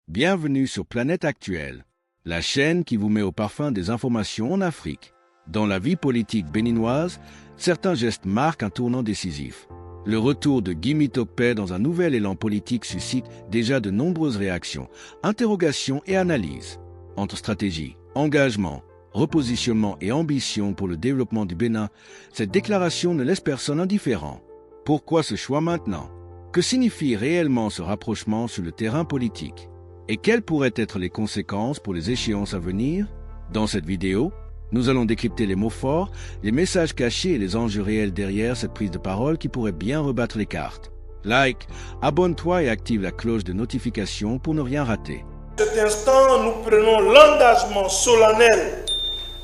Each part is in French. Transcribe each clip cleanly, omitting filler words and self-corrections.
Bienvenue sur Planète Actuelle, la chaîne qui vous met au parfum des informations en Afrique. Dans la vie politique béninoise, certains gestes marquent un tournant décisif. Le retour de Guy Mitokpe dans un nouvel élan politique suscite déjà de nombreuses réactions, interrogations et analyses. Entre stratégie, engagement, repositionnement et ambition pour le développement du Bénin, cette déclaration ne laisse personne indifférent. Pourquoi ce choix maintenant? Que signifie réellement ce rapprochement sur le terrain politique? Et quelles pourraient être les conséquences pour les échéances à venir? Dans cette vidéo, nous allons décrypter les mots forts, les messages cachés et les enjeux réels derrière cette prise de parole qui pourrait bien rebattre les cartes. Like, abonne-toi et active la cloche de notification pour ne rien rater. À cet instant, nous prenons l'engagement solennel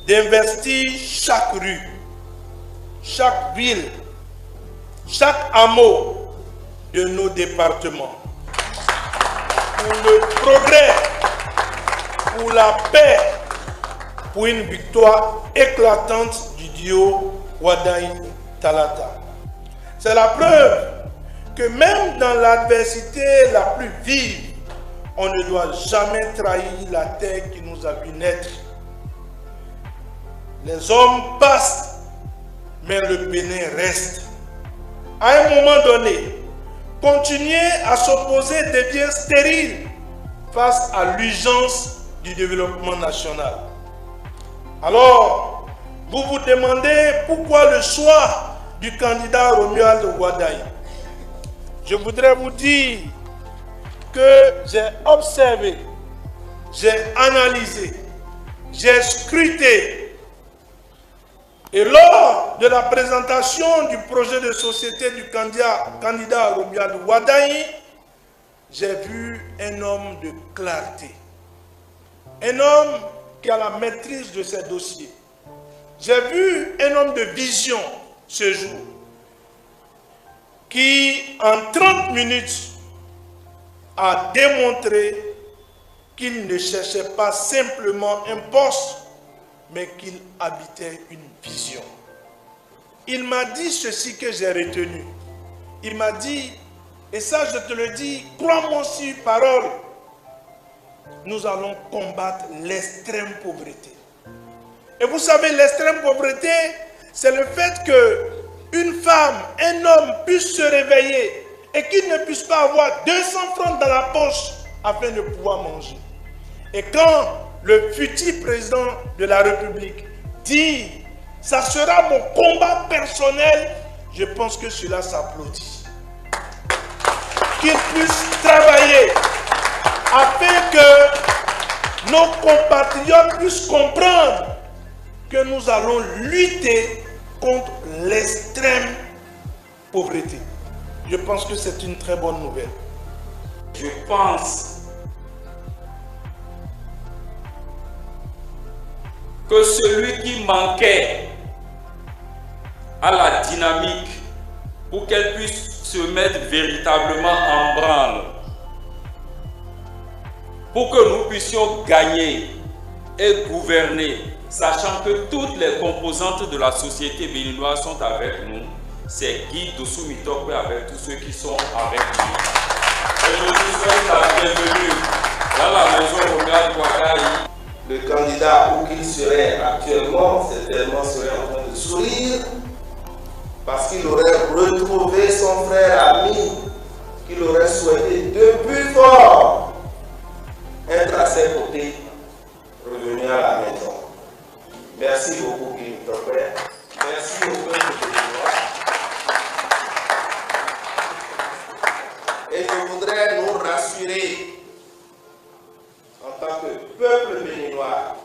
d'investir chaque rue, chaque ville, chaque hameau de nos départements pour le progrès, pour la paix, pour une victoire éclatante du duo Wadaï-Talata. C'est la preuve que même dans l'adversité la plus vive, on ne doit jamais trahir la terre qui nous a vu naître. Les hommes passent, mais le Bénin reste. À un moment donné, continuer à s'opposer devient stérile face à l'urgence du développement national. Alors, vous vous demandez pourquoi le choix du candidat Romuald Wadaï. Je voudrais vous dire que j'ai observé, j'ai analysé, j'ai scruté. Et lors de la présentation du projet de société du candidat Romuald Wadaï, j'ai vu un homme de clarté, un homme qui a la maîtrise de ses dossiers. J'ai vu un homme de vision ce jour, qui en 30 minutes a démontré qu'il ne cherchait pas simplement un poste, mais qu'il habitait une vision. Il m'a dit ceci que j'ai retenu. Il m'a dit, et ça je te le dis, crois-moi sur parole, nous allons combattre l'extrême pauvreté. Et vous savez, l'extrême pauvreté, c'est le fait qu'une femme, un homme puisse se réveiller et qu'il ne puisse pas avoir 200 francs dans la poche afin de pouvoir manger. Et quand le futur président de la République dit « ça sera mon combat personnel », je pense que cela s'applaudit. Qu'il puisse travailler afin que nos compatriotes puissent comprendre que nous allons lutter contre l'extrême pauvreté. Je pense que c'est une très bonne nouvelle. Je pense que celui qui manquait à la dynamique pour qu'elle puisse se mettre véritablement en branle, pour que nous puissions gagner et gouverner, sachant que toutes les composantes de la société béninoise sont avec nous, c'est Guy Dossou Mitokpe avec tous ceux qui sont avec nous. Et je vous souhaite la bienvenue dans la maison Romuald Wadaï. Le candidat où qu'il serait actuellement, certainement serait en train de sourire parce qu'il aurait retrouvé son frère ami qu'il aurait souhaité depuis fort être à ses côtés, revenir à la maison. Merci beaucoup, Guy Mitokpe. Merci au peuple béninois. Et je voudrais nous rassurer en tant que peuple béninois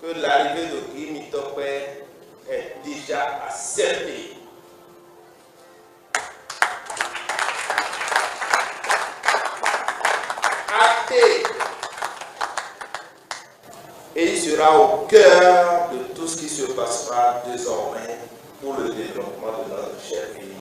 que l'arrivée de Guy Mitokpe est déjà acceptée. Acté. Et il sera au cœur de tout ce qui se passera désormais pour le développement de notre cher pays.